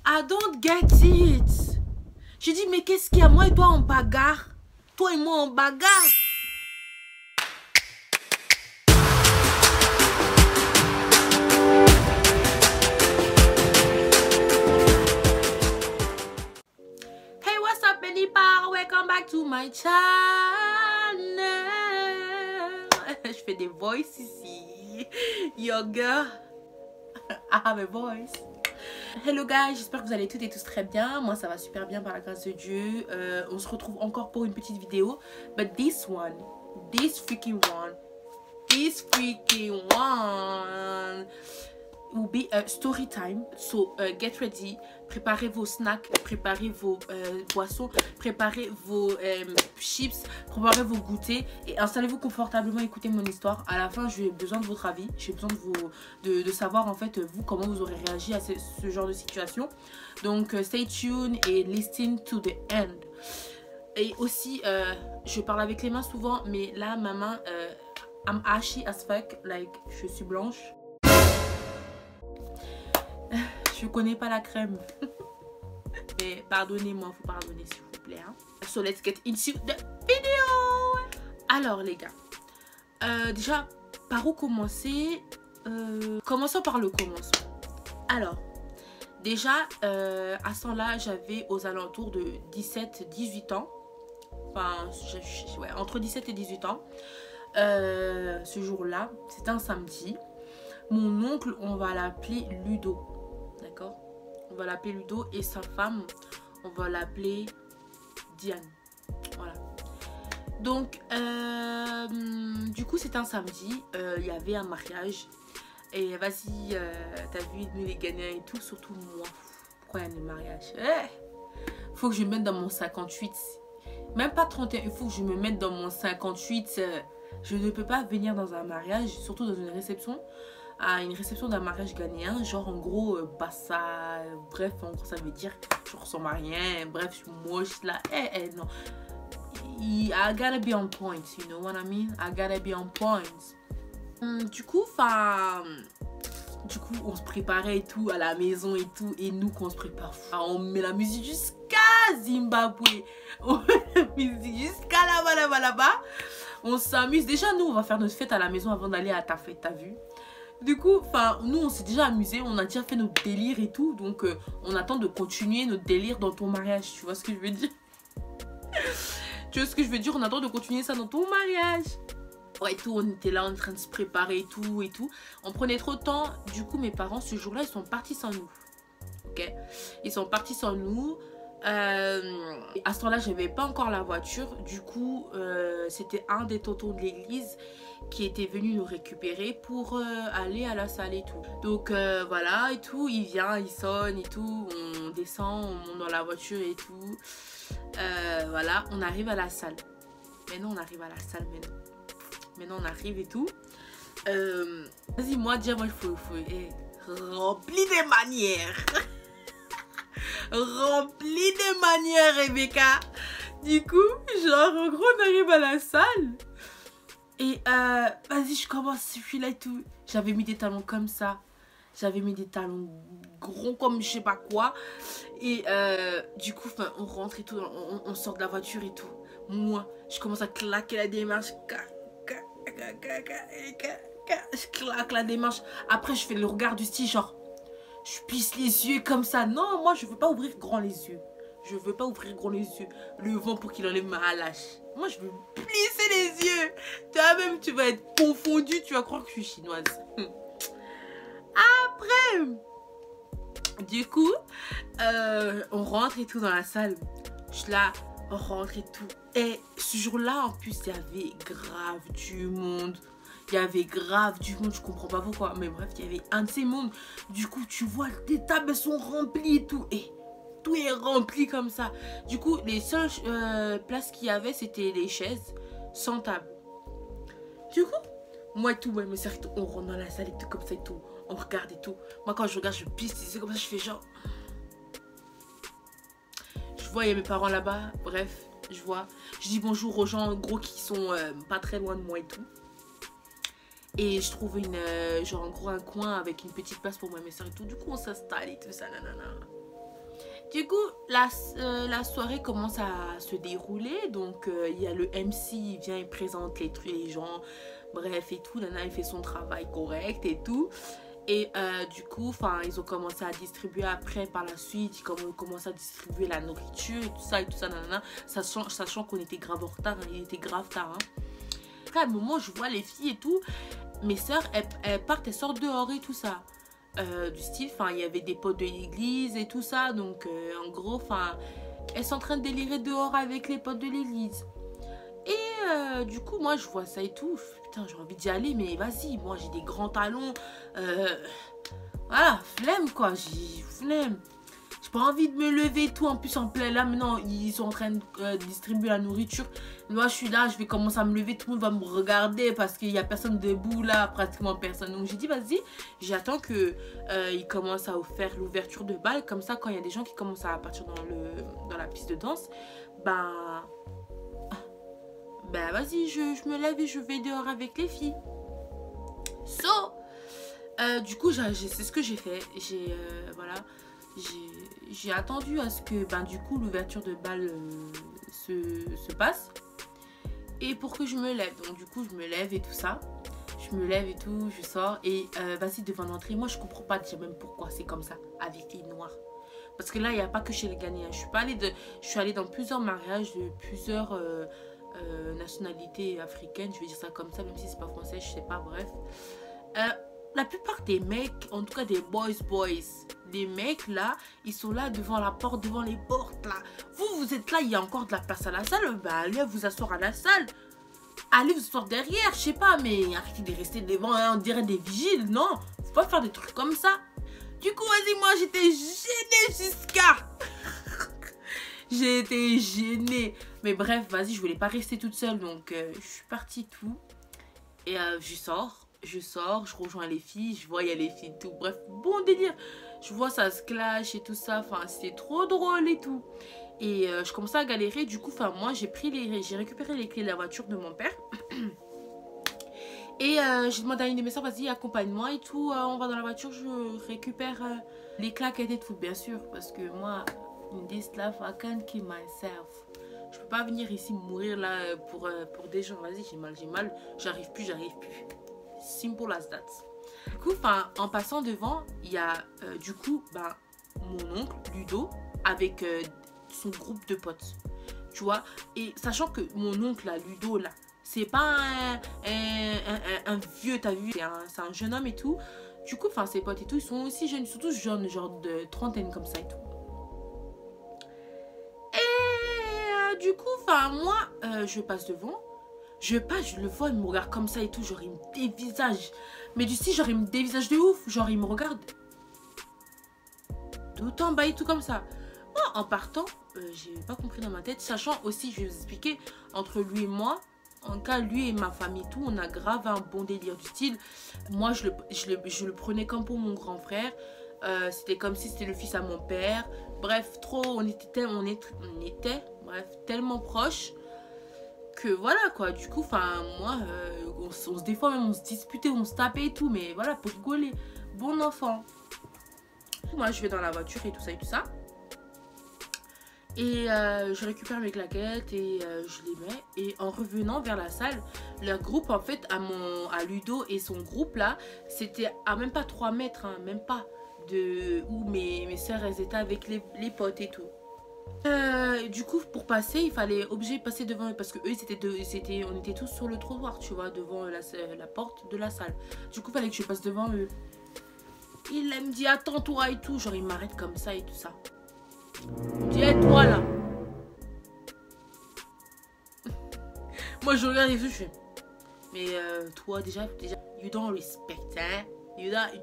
I don't get it. J'ai dit, mais qu'est-ce qu'il y a, moi et toi en bagarre? Toi et moi en bagarre. Hey, what's up, Benipa? Welcome back to my channel. Je fais des voices ici. Yo girl, I have a voice. Hello guys, j'espère que vous allez toutes et tous très bien. Moi ça va super bien par la grâce de Dieu. On se retrouve encore pour une petite vidéo. But this freaking one will be a story time. So get ready, préparez vos snacks, préparez vos boissons, préparez vos chips, préparez vos goûters et installez-vous confortablement, écoutez mon histoire. À la fin j'ai besoin de votre avis, j'ai besoin de savoir en fait vous comment vous aurez réagi à ce genre de situation. Donc stay tuned et listen to the end. Et aussi je parle avec les mains souvent, mais là ma main I'm ashy as fuck, like je suis blanche. Je connais pas la crème. Mais pardonnez-moi, faut pardonner s'il vous plaît. Hein. So let's get into the video. Alors les gars, déjà par où commencer? Commençons par le commencement. Alors déjà à ce temps-là j'avais aux alentours de 17-18 ans. Enfin ouais, entre 17 et 18 ans. Ce jour-là, c'était un samedi. Mon oncle, on va l'appeler Ludo. D'accord? On va l'appeler Ludo et sa femme, on va l'appeler Diane. Voilà. Donc, du coup, c'était un samedi. Il y avait un mariage. Et vas-y, t'as vu, nous les Ghanéens et tout, surtout moi. Pourquoi il y a des mariages? Faut que je me mette dans mon 58. Même pas 31, il faut que je me mette dans mon 58. Je ne peux pas venir dans un mariage, surtout dans une réception. À une réception d'un mariage ghanéen, genre en gros bassa, bref en gros ça veut dire je ressemble à rien, bref je suis moche là, non, I gotta be on point, you know what I mean, I gotta be on point. Du coup on se préparait et tout à la maison et tout, et nous quand on se prépare, on met la musique jusqu'à Zimbabwe, on met la musique jusqu'à là-bas, on s'amuse. Déjà nous on va faire notre fête à la maison avant d'aller à ta fête, t'as vu? Du coup, nous on s'est déjà amusé, on a déjà fait notre délire et tout, donc on attend de continuer notre délire dans ton mariage, tu vois ce que je veux dire? Tu vois ce que je veux dire? On attend de continuer ça dans ton mariage. Ouais, tout, on était là en train de se préparer et tout et tout. On prenait trop de temps, du coup mes parents ce jour-là ils sont partis sans nous. Ok? Ils sont partis sans nous. À ce temps-là, j'avais pas encore la voiture. Du coup, c'était un des tontons de l'église qui était venu nous récupérer pour aller à la salle et tout. Donc voilà et tout, il vient, il sonne et tout, on descend, on monte dans la voiture et tout. Voilà, on arrive à la salle. Maintenant on arrive à la salle, maintenant on arrive et tout. Vas-y, moi déjà, moi il faut rempli des manières. Rempli de manières, Rebecca. Du coup, genre, en gros, on arrive à la salle. Et vas-y, je commence, je suis là et tout. J'avais mis des talons comme ça. J'avais mis des talons gros comme je sais pas quoi. Et du coup, on rentre et tout. On sort de la voiture et tout. Moi, je commence à claquer la démarche. Je claque la démarche. Après, je fais le regard du style, genre... Je plisse les yeux comme ça. Non, moi, je veux pas ouvrir grand les yeux. Je veux pas ouvrir grand les yeux. Le vent pour qu'il enlève ma halache. Moi, je veux plisser les yeux. Toi-même, tu vas être confondu. Tu vas croire que je suis chinoise. Après, du coup, on rentre et tout dans la salle. Je suis là, on rentre et tout. Et ce jour-là, en plus, il y avait grave du monde. Il y avait grave du monde, je comprends pas pourquoi. Mais bref, il y avait un de ces mondes. Du coup, tu vois, les tables sont remplies et tout. Et tout est rempli comme ça. Du coup, les seules places qu'il y avait, c'était les chaises sans table. Du coup, moi et tout, ouais, mais c'est on rentre dans la salle et tout comme ça et tout. On regarde et tout. Moi, quand je regarde, je pisse les yeux comme ça, je fais genre... Je vois, il y a mes parents là-bas. Bref, je vois. Je dis bonjour aux gens gros qui sont pas très loin de moi et tout. Et je trouve genre en gros un coin avec une petite place pour moi et mes soeurs et tout. Du coup on s'installe et tout ça, nanana. Du coup, la soirée commence à se dérouler. Donc, il y a le MC, il vient, il présente les gens. Bref, et tout. Nana, il fait son travail correct et tout. Et du coup, ils ont commencé à distribuer après, par la suite. Ils ont commencé à distribuer la nourriture et tout ça, nanana. Sachant qu'on était grave en retard. Hein, il était grave tard. Hein. Après, à un moment, je vois les filles et tout. Mes soeurs, elles partent, elles sortent dehors et tout ça. Du style, il y avait des potes de l'église et tout ça. Donc, en gros, elles sont en train de délirer dehors avec les potes de l'église. Et du coup, moi, je vois ça et tout. Putain, j'ai envie d'y aller, mais vas-y. Moi, j'ai des grands talons. Voilà, flemme, quoi. J'ai flemme. J'ai pas envie de me lever et tout. En plus, en plein là, maintenant, ils sont en train de distribuer la nourriture. Moi, je suis là, je vais commencer à me lever. Tout le monde va me regarder parce qu'il y a personne debout là, pratiquement personne. Donc, j'ai dit, vas-y, j'attends qu'ils commencent à faire l'ouverture de bal. Comme ça, quand il y a des gens qui commencent à partir dans la piste de danse, ben vas-y, je me lève et je vais dehors avec les filles. Du coup, c'est ce que j'ai fait. J'ai attendu à ce que du coup l'ouverture de bal se passe. Et pour que je me lève. Donc du coup, je me lève et tout ça. Je me lève et tout, je sors. Et vas-y, devant l'entrée, moi je comprends pas déjà même pourquoi c'est comme ça, avec les noirs. Parce que là, il n'y a pas que chez les Ghanéens. Je suis allée dans plusieurs mariages de plusieurs nationalités africaines. Je vais dire ça comme ça, même si c'est pas français, je sais pas, bref. La plupart des mecs, en tout cas des boys, les mecs là, ils sont là devant la porte, devant les portes là. Vous êtes là, il y a encore de la place à la salle, allez vous asseoir à la salle. Allez vous asseoir derrière, je sais pas, mais arrêtez de rester devant, hein, on dirait des vigiles, non. Faut pas faire des trucs comme ça. Du coup, vas-y, moi j'étais gênée jusqu'à... J'ai été gênée. Mais bref, vas-y, je voulais pas rester toute seule, donc je suis partie tout. Et je sors, je rejoins les filles, je vois il y a les filles tout, bref, bon délire. Je vois ça se clash et tout ça, c'était trop drôle et tout. Et je commençais à galérer, du coup, moi j'ai récupéré les clés de la voiture de mon père. Et j'ai demandé à une de mes soeurs, vas-y, accompagne-moi et tout, on va dans la voiture, je récupère les claquettes et tout, bien sûr, parce que moi, in this life, I can't kill myself. Je peux pas venir ici mourir là pour des gens, vas-y, j'ai mal, j'arrive plus. Simple as that. Du coup, en passant devant, il y a du coup mon oncle Ludo avec son groupe de potes, tu vois. Et sachant que mon oncle là, Ludo là, c'est pas un vieux, t'as vu, c'est un jeune homme et tout. Du coup, ses potes et tout, ils sont aussi jeunes, ils sont tous jeunes, genre de trentaine comme ça et tout. Et du coup, moi, je passe devant. Je le vois, il me regarde comme ça et tout, genre il me dévisage. Mais du style, genre il me dévisage de ouf, genre il me regarde tout en bas et tout comme ça. Moi, en partant, j'ai pas compris dans ma tête, sachant aussi, je vais vous expliquer, entre lui et moi, en cas lui et ma famille et tout, on a grave un bon délire du style. Moi, je le prenais comme pour mon grand frère. C'était comme si c'était le fils à mon père. Bref, on était tellement proches. Que voilà quoi, du coup moi des fois même on se disputait, on se tapait et tout, mais voilà, pour rigoler, bon enfant. Moi je vais dans la voiture et tout ça et je récupère mes claquettes et je les mets, et en revenant vers la salle, leur groupe en fait à Ludo et son groupe là, c'était à même pas 3 mètres, hein, même pas de où mes soeurs elles étaient avec les potes et tout. Du coup, pour passer, il fallait obligé de passer devant eux parce que eux, on était tous sur le trottoir, tu vois, devant la porte de la salle. Du coup, il fallait que je passe devant eux. Il me dit, attends-toi et tout. Genre, il m'arrête comme ça et tout ça. Il me dit, hey, toi là. Moi, je regarde et tout, je fais, mais toi, déjà, you don't respect, hein.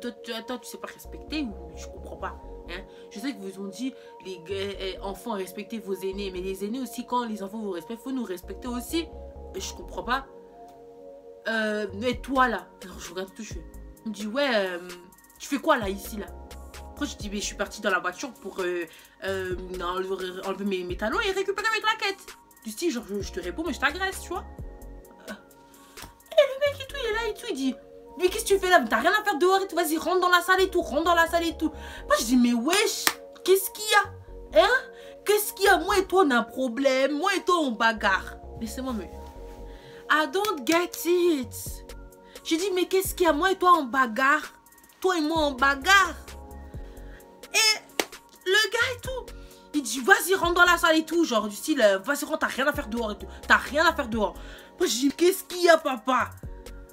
Toi, tu sais pas respecter ou je comprends pas. Hein? Je sais que vous ont dit, les enfants, respectez vos aînés. Mais les aînés aussi, quand les enfants vous respectent, il faut nous respecter aussi. Je comprends pas. Mais toi là, alors, je regarde tout, je fais. Il me dit, ouais, tu fais quoi là, ici là? Après, je dis, mais je suis partie dans la voiture pour enlever mes talons et récupérer mes claquettes. Du style, genre, je te réponds, mais je t'agresse, tu vois. Et le mec et tout, il est là et tout, il dit. Mais qu'est-ce que tu fais là? T'as rien à faire dehors et tout. Vas-y, rentre dans la salle et tout. Moi, je dis, mais wesh, qu'est-ce qu'il y a? Hein? Qu'est-ce qu'il y a? Moi et toi, on a un problème. Moi et toi, on bagarre. Laissez-moi me... I don't get it. J'ai dit, mais qu'est-ce qu'il y a? Moi et toi, on bagarre. Toi et moi, on bagarre. Et le gars et tout, il dit, vas-y, rentre dans la salle et tout. Genre, du style, vas-y, rentre, t'as rien à faire dehors et tout. T'as rien à faire dehors. Moi, je dis, qu'est-ce qu'il y a, papa?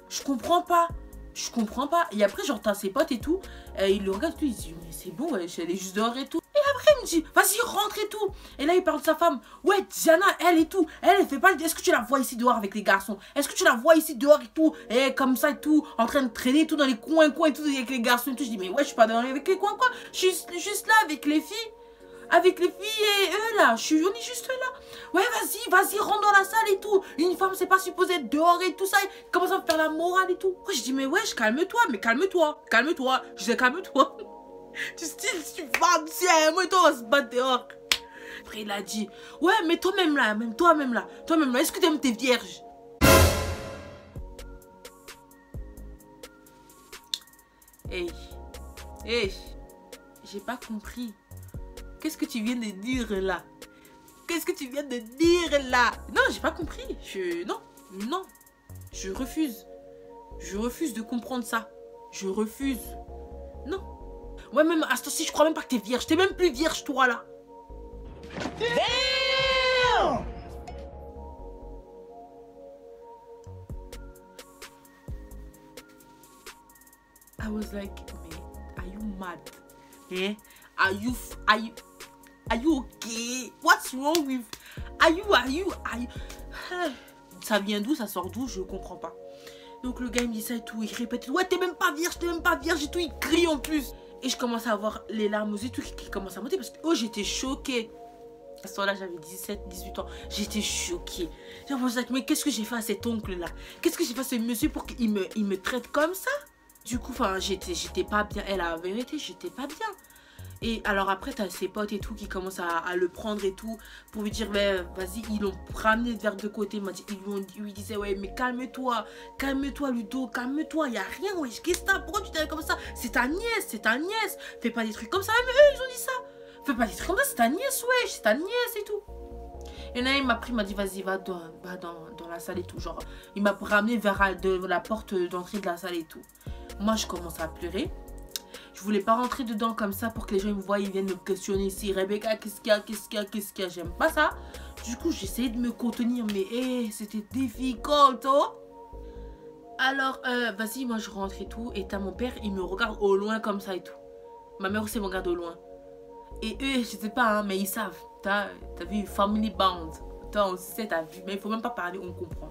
Je comprends pas. Je comprends pas. Et après, genre, t'as ses potes et tout. Il le regarde et tout. Il dit, mais c'est bon, ouais, elle est juste dehors et tout. Et après, il me dit, vas-y, rentre et tout. Et là, il parle de sa femme. Ouais, Diana, elle et tout. Elle fait pas. Est-ce que tu la vois ici dehors avec les garçons? Est-ce que tu la vois ici dehors et tout? Et comme ça et tout. En train de traîner et tout dans les coins et tout avec les garçons et tout. Je dis, mais ouais, je suis pas dans avec les coins, quoi. Je suis juste là avec les filles. Avec les filles et eux là, on est juste là. Ouais, vas-y, rentre dans la salle et tout. Une femme, c'est pas supposé être dehors et tout ça. Il commence à me faire la morale et tout. Ouais, je dis, mais wesh, calme-toi, mais calme-toi. Calme-toi. Je dis, calme-toi. Tu style, tu vas, tiens, moi et toi, on va se battre dehors. Après, il a dit, ouais, mais toi-même là, est-ce que t'aimes tes vierges? Hey, j'ai pas compris. Qu'est-ce que tu viens de dire là? Qu'est-ce que tu viens de dire là? Non, j'ai pas compris. Non. Je refuse. Je refuse de comprendre ça. Je refuse. Non. Ouais, même à ce temps-ci, je crois même pas que t'es vierge. T'es même plus vierge, toi, là. Damn! I was like, man, are you mad? Eh? Are you okay? What's wrong with... Are you... Ça vient d'où? Ça sort d'où? Je comprends pas. Donc le gars il me dit ça et tout. Il répète, ouais, t'es même pas vierge et tout. Il crie en plus. Et je commence à avoir les larmes aux yeux et tout qui commencent à monter parce que j'étais choquée. À ce moment-là, j'avais 17-18 ans. J'étais choquée. J'ai pensé, mais qu'est-ce que j'ai fait à cet oncle-là? Qu'est-ce que j'ai fait à ce monsieur pour qu'il me traite comme ça? Du coup, enfin, j'étais pas bien. Elle a la vérité, j'étais pas bien. Et alors après, t'as ses potes et tout qui commencent à le prendre et tout pour lui dire, mais vas-y, ils l'ont ramené vers de côté. Ils lui disaient, ouais, mais calme-toi, Ludo, calme-toi, y a rien, ouais, qu'est-ce que t'as? Pourquoi tu t'es comme ça? C'est ta nièce, fais pas des trucs comme ça. Même eux, ils ont dit ça. Fais pas des trucs comme ça, c'est ta nièce, ouais, c'est ta nièce et tout. Et là, il m'a pris, il m'a dit, vas-y, va dans la salle et tout. Genre, il m'a ramené vers la porte d'entrée de la salle et tout. Moi, je commence à pleurer. Je voulais pas rentrer dedans comme ça pour que les gens me voient, ils viennent me questionner ici. Rebecca, qu'est-ce qu'il y a? J'aime pas ça. Du coup, j'essayais de me contenir, mais c'était difficile, oh. Alors, vas-y, moi je rentre et tout. Et t'as mon père, il me regarde au loin comme ça et tout. Ma mère aussi me regarde au loin. Et eux, je sais pas, hein, mais ils savent. T'as vu, family bound. Toi, on sait, t'as vu. Mais il faut même pas parler, on comprend.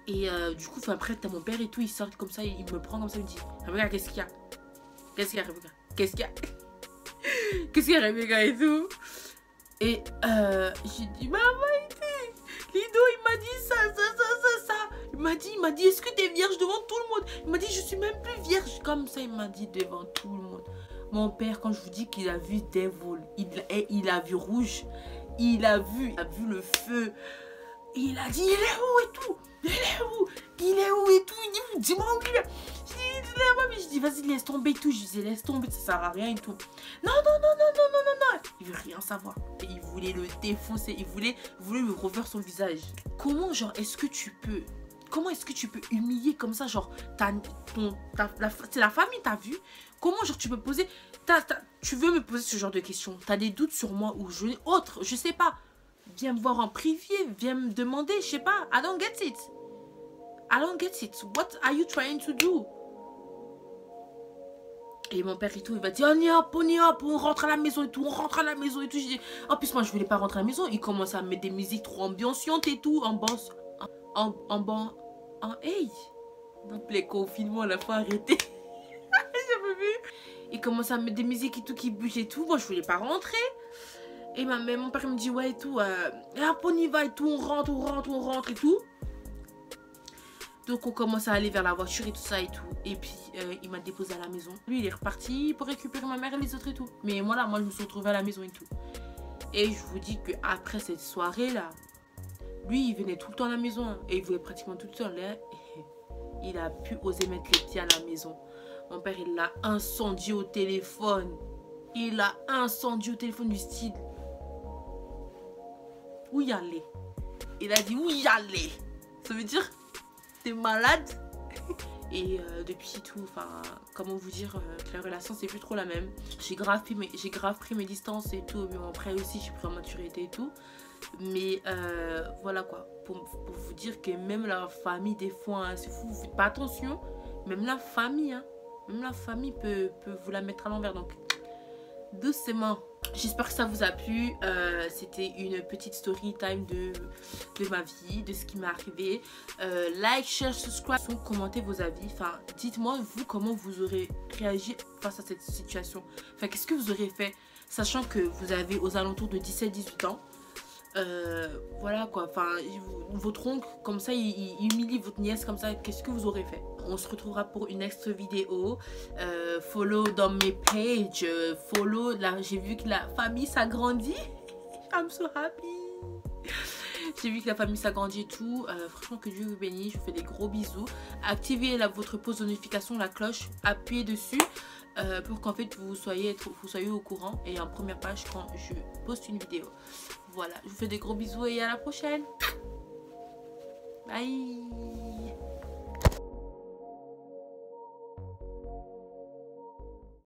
Et du coup, après, t'as mon père et tout, il sort comme ça, il me prend comme ça, il me dit, Rebecca, qu'est-ce qu'il y a? Qu'est-ce qu'il y a, Rebecca? Qu'est-ce qu'il y a? Qu'est-ce qu'il y a, Rebecca et tout? Et j'ai dit, maman, Lido, il m'a dit ça. Il m'a dit, est-ce que t'es vierge devant tout le monde? Il m'a dit, je suis même plus vierge. Comme ça, il m'a dit devant tout le monde. Mon père, quand je vous dis qu'il a vu Devil, il a vu rouge. Il a vu le feu. Il a dit, il est où et tout? Il est où et tout? Il dit, dis-moi où il est. Je dis, vas-y, laisse tomber et tout. Je disais, laisse tomber, ça sert à rien et tout. Non. Il veut rien savoir. Et il voulait le défoncer. Il voulait lui refaire son visage. Comment, genre, comment est-ce que tu peux humilier comme ça, genre, c'est la famille, t'as vu? Comment, genre, tu peux poser, tu veux me poser ce genre de questions? T'as des doutes sur moi ou je sais pas. Viens me voir en privé, viens me demander, je sais pas. I don't get it. What are you trying to do? Et mon père et tout, il va dire, on y hop, on rentre à la maison et tout, Je dis, en plus, moi, je voulais pas rentrer à la maison. Il commence à mettre des musiques trop ambiançantes et tout, hey! Donc, les confinements, la fois arrêté. J'avais vu. Il commence à mettre des musiques et tout qui bougent et tout. Moi, je voulais pas rentrer. Et mon père me dit, ouais, et tout, hop, on y va et tout, on rentre et tout. Donc on commence à aller vers la voiture et tout ça et tout. Et puis il m'a déposé à la maison. Lui il est reparti pour récupérer ma mère et les autres et tout. Mais voilà, moi je me suis retrouvée à la maison et tout. Et je vous dis qu'après cette soirée là, lui il venait tout le temps à la maison. Hein, et il voulait pratiquement tout le temps là. Il a pu oser mettre les pieds à la maison. Mon père il l'a incendié au téléphone. il a incendié au téléphone du style. Où y aller? Il a dit où y aller? Ça veut dire t'es malade? Et depuis tout, enfin, comment vous dire que la relation c'est plus trop la même. J'ai grave pris mes distances et tout, mais après aussi j'ai pris en maturité et tout. Mais voilà quoi, pour vous dire que même la famille des fois, hein, c'est fou, vous faites pas attention. Même la famille, hein, peut vous la mettre à l'envers, donc doucement. J'espère que ça vous a plu. C'était une petite story time de ma vie, de ce qui m'est arrivé. Like, share, subscribe, commentez vos avis. Enfin, dites-moi vous comment vous aurez réagi face à cette situation. Enfin, qu'est-ce que vous aurez fait, sachant que vous avez aux alentours de 17-18 ans. Voilà quoi, enfin votre oncle comme ça il humilie votre nièce comme ça, qu'est-ce que vous aurez fait? On se retrouvera pour une next vidéo. Follow dans mes pages, follow là, j'ai vu que la famille s'agrandit. I'm so happy. J'ai vu que la famille s'agrandit et tout. Franchement que Dieu vous bénisse, je vous fais des gros bisous. Activez votre pause de notification, la cloche, appuyez dessus pour qu'en fait vous soyez au courant et en première page quand je poste une vidéo. Voilà, je vous fais des gros bisous et à la prochaine.